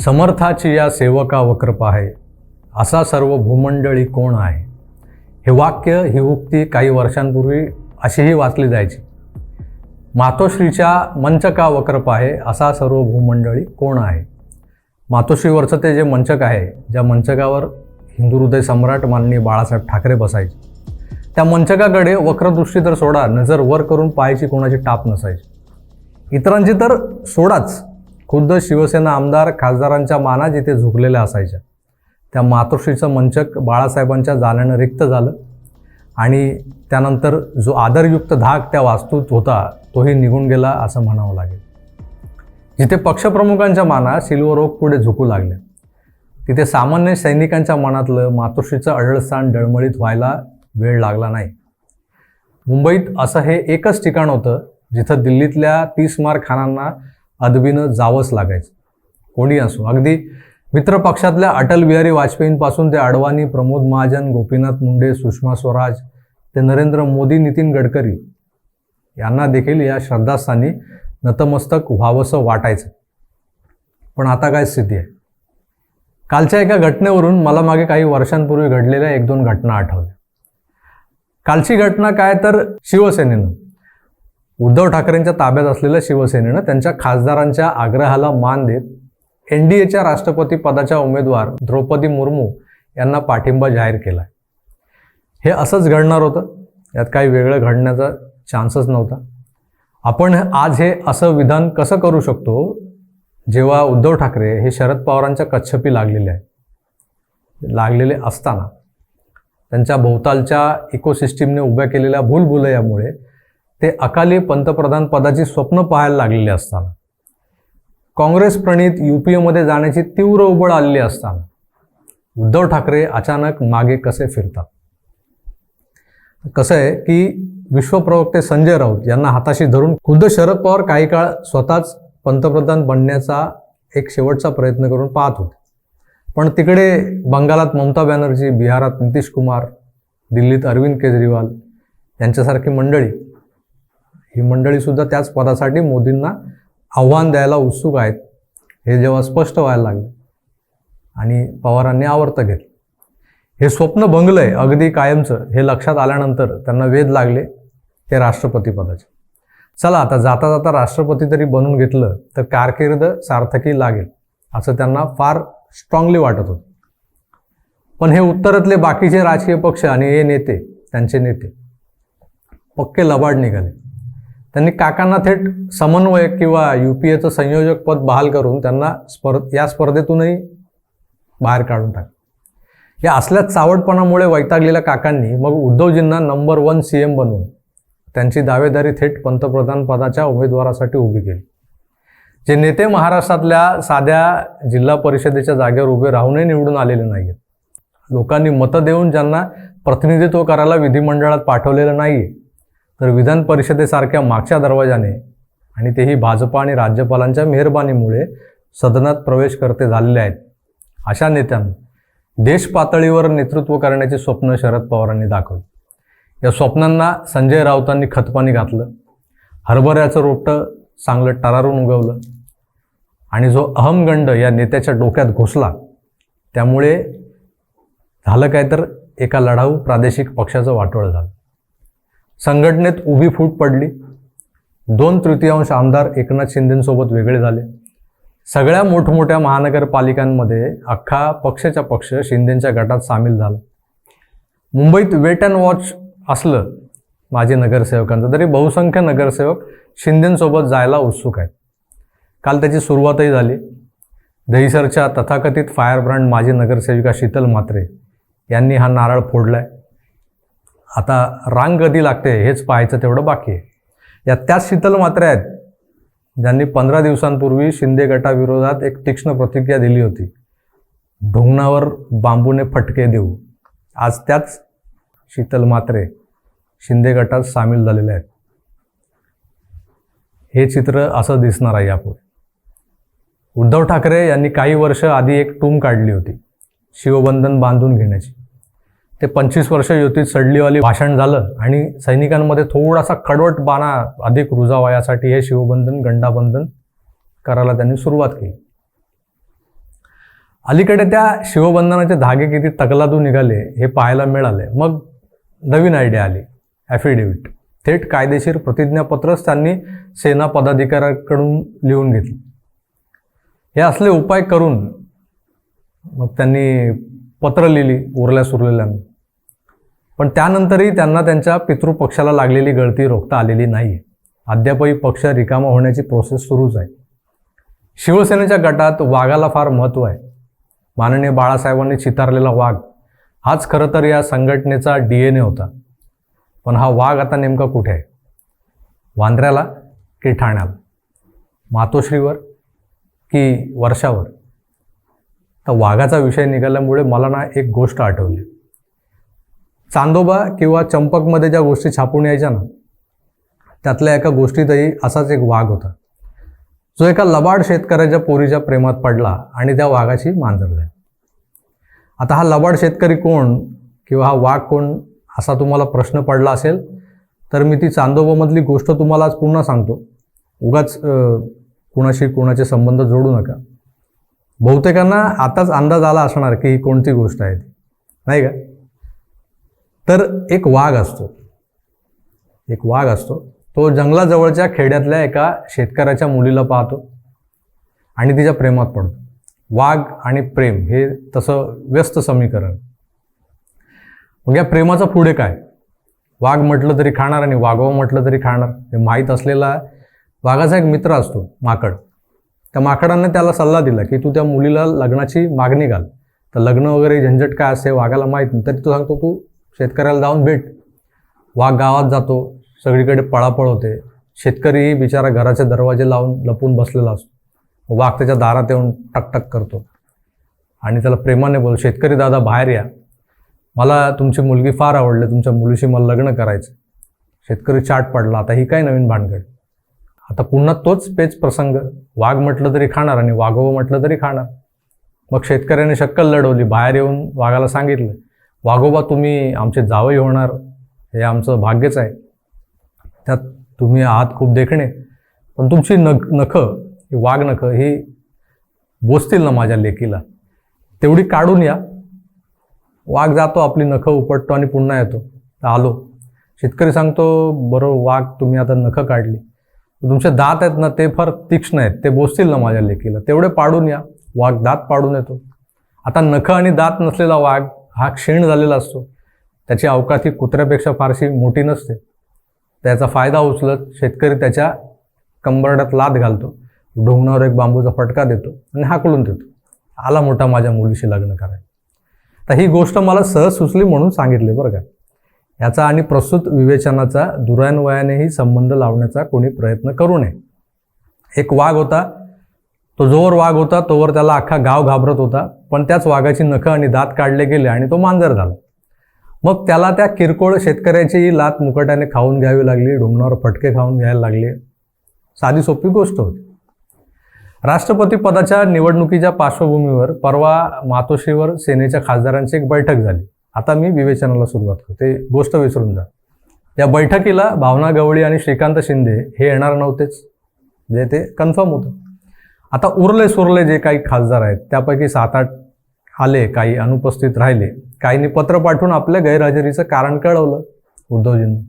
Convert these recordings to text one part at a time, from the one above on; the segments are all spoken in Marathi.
समर्थाची या सेवका वक्र पाहे, असा सर्व भूमंडळी कोण आहे. हे वाक्य, ही उक्ती काही वर्षांपूर्वी अशीही वाचली जायची. मातोश्रीच्या मंचका वक्र पाहे, असा सर्व भूमंडळी कोण आहे. मातोश्रीवरचं ते जे मंचक आहे, ज्या मंचकावर हिंदू हृदय सम्राट माननीय बाळासाहेब ठाकरे बसायचे, त्या मंचकाकडे वक्रदृष्टी तर सोडा, नजर वर करून पाहायची कोणाची टाप नसायची. इतरांची तर सोडाच, खुद्द शिवसेना आमदार खासदारांच्या माना जिथे झुकलेल्या असायच्या, त्या मातोश्रीचं मंचक बाळासाहेबांच्या जाण्यानं रिक्त झालं आणि त्यानंतर जो आदरयुक्त धाक त्या वास्तूत होता तोही निघून गेला असं म्हणावं लागेल. जिथे पक्षप्रमुखांच्या माना सिल्वर ओक पुढे झुकू लागल्या, तिथे सामान्य सैनिकांच्या मनातलं मातोश्रीचं अढळस्थान डळमळीत व्हायला वेळ लागला नाही. मुंबईत असं हे एकच ठिकाण होतं जिथं दिल्लीतल्या 30 मार खानांना अदबीनं जावंच लागायचं. कोणी असो, अगदी मित्र पक्षातल्या अटल बिहारी वाजपेयींपासून ते अडवाणी, प्रमोद महाजन, गोपीनाथ मुंडे, सुषमा स्वराज, ते नरेंद्र मोदी, नितीन गडकरी यांना देखील या श्रद्धास्थानी नतमस्तक व्हावंसं वाटायचं. पण आता काय स्थिती आहे? कालच्या एका घटनेवरून मला मागे काही वर्षांपूर्वी घडलेल्या 1-2 घटना आठवल्या. कालची घटना काय तर शिवसेनेनं, उद्धव ठाकरेंच्या ताब्यात असलेल्या शिवसेनेनं त्यांच्या खासदारांच्या आग्रहाला मान देत NDAच्या राष्ट्रपती पदाच्या उमेदवार द्रौपदी मुर्मू यांना पाठिंबा जाहीर केला. हे असंच घडणार होतं, यात काही वेगळं घडण्याचा चान्सच नव्हता. आपण आज हे असं विधान कसं करू शकतो जेव्हा उद्धव ठाकरे हे शरद पवारांच्या कच्छपी लागलेले असताना त्यांच्या भोवतालच्या इकोसिस्टीमने उभ्या केलेल्या भूलभुलैयामुळे ते अकाली पंतप्रधान पदाची स्वप्न पाहायला लागलेले असताना, काँग्रेस प्रणित UPAमध्ये जाण्याची तीव्र उबळ आलेली असताना उद्धव ठाकरे अचानक मागे कसे फिरतात. कसं आहे की विश्वप्रवक्ते संजय राऊत यांना हाताशी धरून खुद्द शरद पवार काही काळ स्वतःच पंतप्रधान बनण्याचा एक शेवटचा प्रयत्न करून पाहत होते. पण तिकडे बंगालात ममता बॅनर्जी, बिहारात नितीश कुमार, दिल्लीत अरविंद केजरीवाल यांच्यासारखी मंडळी, ही मंडळीसुद्धा त्याच पदासाठी मोदींना आव्हान द्यायला उत्सुक आहेत हे जेव्हा स्पष्ट व्हायला लागले आणि पवारांनी आवर्त घेतलं. हे स्वप्न भंगलंय अगदी कायमचं हे लक्षात आल्यानंतर त्यांना वेध लागले हे राष्ट्रपती पदाचे. चला आता जाता जाता राष्ट्रपती तरी बनून घेतलं तर कारकीर्द सार्थकी लागेल असं त्यांना फार स्ट्रॉंगली वाटत होतं. पण हे उत्तरातले बाकीचे राजकीय पक्ष आणि हे नेते, त्यांचे नेते पक्के लबाड निघाले. त्यांनी काकांना थेट समन्वयक किंवा UPAचं संयोजक पद बहाल करून त्यांना या स्पर्धेतूनही बाहेर काढून टाकलं. या असल्या चावटपणामुळे वैतागलेल्या काकांनी मग उद्धवजींना नंबर 1 CM बनवून त्यांची दावेदारी थेट पंतप्रधान पदाच्या उमेदवारासाठी उभी केली. जे नेते महाराष्ट्रातल्या साध्या जिल्हा परिषदेच्या जागेवर उभे राहूनही निवडून आलेले नाही आहेत, लोकांनी मतं देऊन ज्यांना प्रतिनिधित्व करायला विधिमंडळात पाठवलेलं नाही, तर विधान परिषदेसारख्या मागच्या दरवाजाने आणि तेही भाजपा आणि राज्यपालांच्या मेहरबानीमुळे सदनात प्रवेश करते झालेले आहेत, अशा नेत्यांना देश पातळीवर नेतृत्व करण्याचे स्वप्न शरद पवारांनी दाखवले. या स्वप्नांना संजय राऊतांनी खतपाणी घातलं. हरभऱ्याचं रोपटं चांगलं टरारून उगवलं आणि जो अहमगंड या नेत्याच्या डोक्यात घुसला त्यामुळे झालं काय तर एका लढाऊ प्रादेशिक पक्षाचं वाटोळं झालं. संघटनेत उभी फूट पडली. 2/3 आमदार एकनाथ शिंदेंसोबत वेगळे झाले. सगळ्या मोठमोठ्या महानगरपालिकांमध्ये अख्खा पक्षाच्या पक्ष शिंदेंच्या गटात सामील झाला. मुंबईत वेट अँड वॉच असलं माजी नगरसेवकांचं, तरी बहुसंख्य नगरसेवक शिंदेंसोबत जायला उत्सुक आहेत. काल त्याची सुरुवातही झाली. दहिसरच्या तथाकथित फायरब्रँड माजी नगरसेविका शीतल म्हात्रे यांनी हा नारळ फोडलाय. आता रांग कधी लागते हेच पाहायचं तेवढं बाकी आहे. या त्याच शीतल म्हात्रे आहेत ज्यांनी 15 दिवसांपूर्वी शिंदे गटाविरोधात एक तीक्ष्ण प्रतिक्रिया दिली होती, ढोंगणावर बांबूने फटके देऊ. आज त्याच शीतल म्हात्रे शिंदे गटात सामील झालेले आहेत. हे चित्र असं दिसणार आहे यापुढे. उद्धव ठाकरे यांनी काही वर्ष आधी एक टूम काढली होती शिवबंधन बांधून घेण्याची. ते 25 वर्ष युतीत सडलीवाली भाषण झालं आणि सैनिकांमध्ये थोडासा कडवटपणा अधिक रुजावा यासाठी हे शिवबंधन, गंडाबंधन करायला त्यांनी सुरुवात केली. अलीकडे त्या शिवबंधनाचे धागे किती तकलादू निघाले हे पाहायला मिळाले. मग नवीन आयडिया आली, ॲफिडेव्हिट. थेट कायदेशीर प्रतिज्ञापत्रच त्यांनी सेना पदाधिकाऱ्याकडून लिहून घेतले. हे असले उपाय करून मग त्यांनी पत्र लिहिली उरल्या सुरलेल्यांना. पण त्यानंतरही त्यांना त्यांच्या पितृपक्षाला लागलेली गळती रोखता आलेली नाही. अद्यापही पक्ष रिकामा होण्याची प्रोसेस सुरूच आहे. शिवसेनेच्या गटात वाघाला फार महत्त्व आहे. माननीय बाळासाहेबांनी चितारलेला वाघ हाच खरं तर या संघटनेचा DNA होता. पण हा वाघ आता नेमका कुठे आहे? वांद्र्याला की ठाण्याला? मातोश्रीवर की वर्षावर? तर वाघाचा विषय निघाल्यामुळे मला ना एक गोष्ट आठवली. चांदोबा किंवा चंपकमध्ये ज्या गोष्टी छापून यायच्या ना, त्यातल्या एका गोष्टीतही असाच एक वाघ होता, जो एका लबाड शेतकऱ्याच्या पोरीच्या प्रेमात पडला आणि त्या वाघाची मांजर झाली. आता हा लबाड शेतकरी कोण किंवा हा वाघ कोण असा तुम्हाला प्रश्न पडला असेल तर मी ती चांदोबामधली गोष्ट तुम्हाला आज पुन्हा सांगतो. उगाच कुणाशी कुणाचे संबंध जोडू नका. बहुतेकांना आताच अंदाज आला असणार की ही कोणती गोष्ट आहे ती, नाही का? तर एक वाघ असतो. तो जंगलाजवळच्या खेड्यातल्या एका शेतकऱ्याच्या मुलीला पाहतो आणि तिच्या प्रेमात पडतो. वाघ आणि प्रेम हे तसं व्यस्त समीकरण. मग या प्रेमाचं पुढे काय? वाघ म्हटलं तरी खाणार आणि वाघोबा म्हटलं तरी खाणार हे माहीत असलेला वाघाचा एक मित्र असतो, माकड. त्या माकडाने त्याला सल्ला दिला की तू त्या मुलीला लग्नाची मागणी घाल. तर लग्न वगैरे झंझट काय असते वाघाला माहीत नाही, तरी तो सांगतो तू शेतकऱ्याला जाऊन भेट. वाघ गावात जातो, सगळीकडे पळापळ होते. शेतकरीही बिचारा घराचे दरवाजे लावून लपून बसलेला असतो. वाघ त्याच्या दारात येऊन टकटक करतो आणि त्याला प्रेमाने बोल, शेतकरी दादा बाहेर या, मला तुमची मुलगी फार आवडली, तुमच्या मुलीशी मला लग्न करायचं. शेतकरी चाट पडला, आता ही काय नवीन भानगड? आता पुन्हा तोच पेच प्रसंग. वाघ म्हटलं तरी खाणार आणि वाघोबा म्हटलं तरी खाणार. मग शेतकऱ्याने शक्कल लढवली, बाहेर येऊन वाघाला सांगितलं, वाघोबा तुम्ही आमचे जावई होणार हे आमचं भाग्यच आहे. त्यात तुम्ही आहात खूप देखणे, पण तुमची नखं वाघ नखं ही बोचतील ना माझ्या लेकीला, तेवढी काढून या. वाघ जातो, आपली नखं उपटतो आणि पुन्हा येतो. आलो. शेतकरी सांगतो, बरोबर वाघ तुम्ही आता नखं काढली, तुमचे दात आहेत ना ते फार तीक्ष्ण आहेत, ते बोचतील ना माझ्या लेकीला, तेवढे पाडून या. वाघ दात पाडून येतो. आता नखं आणि दात नसलेला वाघ हा क्षीण झालेला असतो. त्याची अवकात ही कुत्र्यापेक्षा फारशी मोठी नसते. त्याचा फायदा उचलत शेतकरी त्याच्या कंबरड्यात लाथ घालतो, ढोंगणावर एक बांबूचा फटका देतो आणि हाकलून देतो, आला मोठा माझ्या मुलीशी लग्न करायला. तर ही गोष्ट मला सहज सुचली म्हणून सांगितली बरं का. याचा आणि प्रस्तुत विवेचनाचा दुरान्वयानेही संबंध लावण्याचा कोणी प्रयत्न करू नये. एक वाघ होता. तो जोवर वाघ होता तोवर त्याला अख्खा गाव घाबरत होता. पण त्याच वाघाची नखं आणि दात काढले गेले आणि तो मांजर झाला. मग त्याला त्या किरकोळ शेतकऱ्याची लात मुकट्याने खाऊन घ्यावी लागली, ढोंगणावर फटके खाऊन घ्यायला लागले. साधी सोपी गोष्ट होती. राष्ट्रपती पदाच्या निवडणुकीच्या पार्श्वभूमीवर परवा मातोश्रीवर सेनेच्या खासदारांची एक बैठक झाली. आता मी विवेचनाला सुरुवात करतो, ते गोष्ट विसरून जा. या बैठकीला भावना गवळी आणि श्रीकांत शिंदे हे येणार नव्हतेच, जे ते कन्फर्म होतं. आता उरले सुरले जे काही खासदार आहेत त्यापैकी 7-8 आले, काही अनुपस्थित राहिले. काहींनी पत्र पाठवून आपल्या गैरहजेरीचं कारण कळवलं उद्धवजींना.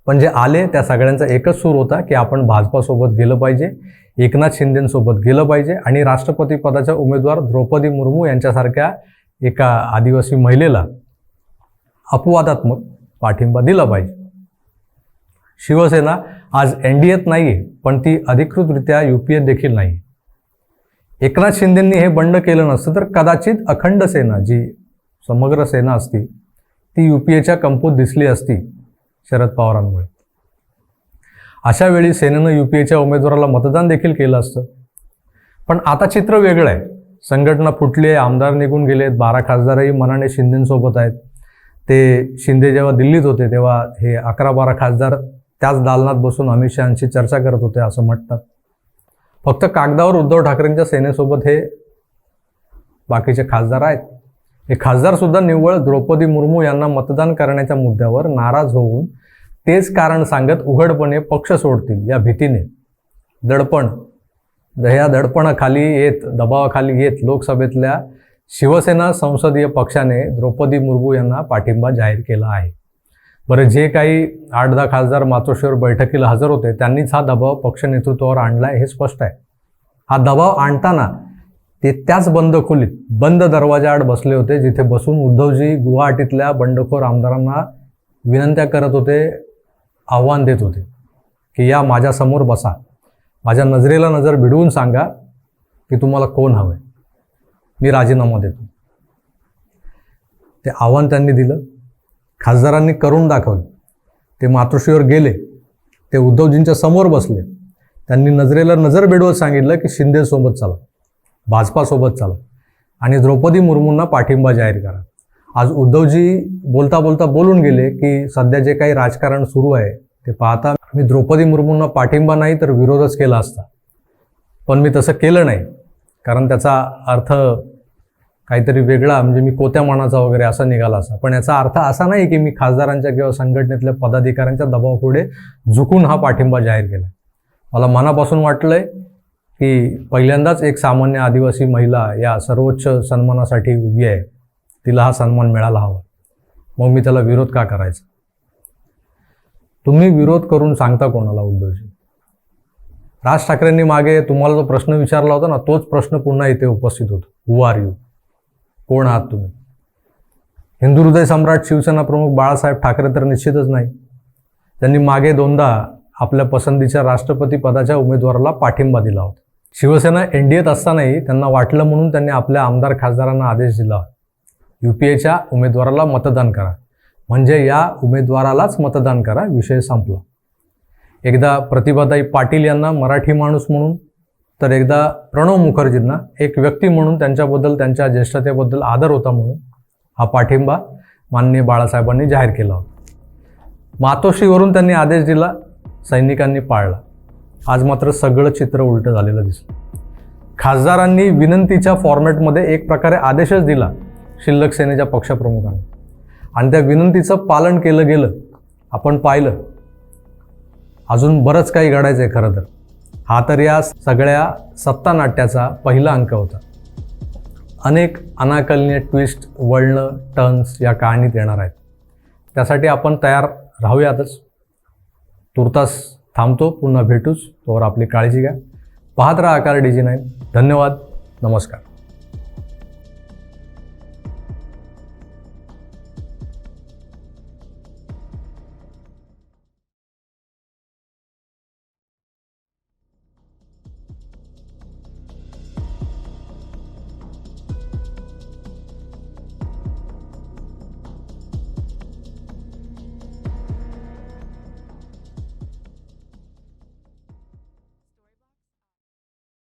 पण जे आले त्या सगळ्यांचा एकच सूर होता की आपण भाजपासोबत गेलं पाहिजे, एकनाथ शिंदेंसोबत गेलं पाहिजे आणि राष्ट्रपती पदाच्या उमेदवार द्रौपदी मुर्मू यांच्यासारख्या एका आदिवासी महिलेला अपवादात्मक पाठिंबा दिला पाहिजे. शिवसेना आज NDAत नाही आहे, पण ती अधिकृतरित्या UPAत देखील नाही. एकनाथ शिंदेंनी हे बंड केलं नसतं तर कदाचित अखंड सेना, जी समग्र सेना असती, ती UPAच्या कंपूत दिसली असती शरद पवारांमुळे. अशा वेळी सेनेनं UPAच्या उमेदवाराला मतदान देखील केलं असतं. पण आता चित्र वेगळं आहे. संघटना फुटली आहे, आमदार निघून गेलेत, 12 खासदारही मनाने शिंदेंसोबत आहेत. ते शिंदे जेव्हा दिल्लीत होते तेव्हा हे 11-12 खासदार त्याच दालनात बसून अमित शहांशी चर्चा करत होते असं म्हणतात. फक्त कागदावर उद्धव ठाकरेंच्या सेनेसोबत हे बाकीचे खासदार आहेत. हे खासदारसुद्धा निव्वळ द्रौपदी मुर्मू यांना मतदान करण्याच्या मुद्द्यावर नाराज होऊन तेच कारण सांगत उघडपणे पक्ष सोडतील या भीतीने, दडपण ह्या दडपणाखाली येत दबावाखाली येत लोकसभेतल्या शिवसेना संसदीय पक्षाने द्रौपदी मुर्मू यांना पाठिंबा जाहीर केला आहे. बरं, जे काही 8-10 खासदार मातोश्रीवर बैठकीला हजर होते त्यांनीच हा दबाव पक्ष नेतृत्वावर आणलाय हे स्पष्ट आहे. हा दबाव आणताना ते त्याच बंद खोलीत बंद दरवाजाआड बसले होते जिथे बसून उद्धवजी गुवाहाटीतल्या बंडखोर आमदारांना विनंत्या करत होते, आव्हान देत होते की या माझ्यासमोर बसा, माझ्या नजरेला नजर भिडवून सांगा की तुम्हाला कोण हवंय, मी राजीनामा देतो. ते आव्हान त्यांनी दिलं, खासदारांनी करून दाखवलं. ते मातोश्रीवर गेले, ते उद्धवजींच्या समोर बसले, त्यांनी नजरेला नजर भिडवत सांगितलं की शिंदेसोबत चला, भाजपासोबत चला आणि द्रौपदी मुर्मूंना पाठिंबा जाहीर करा. आज उद्धवजी बोलता बोलता बोलून गेले की सध्या जे काही राजकारण सुरू आहे ते पाहता मी द्रौपदी मुर्मूंना पाठिंबा नाही तर विरोधच केला असता, पण मी तसं केलं नाही कारण त्याचा अर्थ काहीतरी वेगळा, म्हणजे मी कोत्या मनाचा वगैरे असा निघाला असता. पण याचा अर्थ असा नाही की मी खासदारांच्या किंवा संघटनेतल्या पदाधिकाऱ्यांच्या दबावापुढे झुकून हा पाठिंबा जाहीर केला. मला मनापासून वाटलंय की पहिल्यांदाच एक सामान्य आदिवासी महिला या सर्वोच्च सन्मानासाठी उभी आहे, तिला हा सन्मान मिळाला हवा, मग मी त्याला विरोध का करायचा. तुम्ही विरोध करून सांगता कोणाला उद्धवजी? राज ठाकरेंनी मागे तुम्हाला जो प्रश्न विचारला होता ना, तोच प्रश्न पुन्हा इथे उपस्थित होतो. Who are you? कोण आहात तुम्ही? हिंदू हृदय सम्राट शिवसेना प्रमुख बाळासाहेब ठाकरे तर निश्चितच नाही. त्यांनी मागे 2दा आपल्या पसंतीच्या राष्ट्रपती पदाच्या उमेदवाराला पाठिंबा दिला होता. शिवसेना एनडीएत असतानाही त्यांना वाटलं म्हणून त्यांनी आपल्या आमदार खासदारांना आदेश दिला, UPAच्या उमेदवाराला मतदान करा, म्हणजे या उमेदवारालाच मतदान करा, विषय संपला. एकदा प्रतिभाताई पाटील यांना मराठी माणूस म्हणून, तर एकदा प्रणव मुखर्जींना एक व्यक्ती म्हणून त्यांच्याबद्दल, त्यांच्या ज्येष्ठतेबद्दल आदर होता म्हणून हा पाठिंबा माननीय बाळासाहेबांनी जाहीर केला होता. मातोश्रीवरून त्यांनी आदेश दिला, सैनिकांनी पाळला. आज मात्र सगळं चित्र उलटं झालेलं दिसलं. खासदारांनी विनंतीच्या फॉर्मॅटमध्ये एक प्रकारे आदेशच दिला शिल्लक सेनेच्या पक्षप्रमुखांना आणि त्या विनंतीचं पालन केलं गेलं. आपण पाहिलं. अजून बरंच काही घडायचं आहे खरं तर. हा तर या सगळ्या सत्तानाट्याचा पहिला अंक होता. अनेक अनाकलनीय ट्विस्ट, वळणं, टर्न्स या कहाणीत येणार आहेत. त्यासाठी आपण तयार राहूयातच. तुर्तास थांबतो, पुन्हा भेटूच. तोवर आपली काळजी घ्या. पाहत राहा आकार DG9. धन्यवाद. नमस्कार.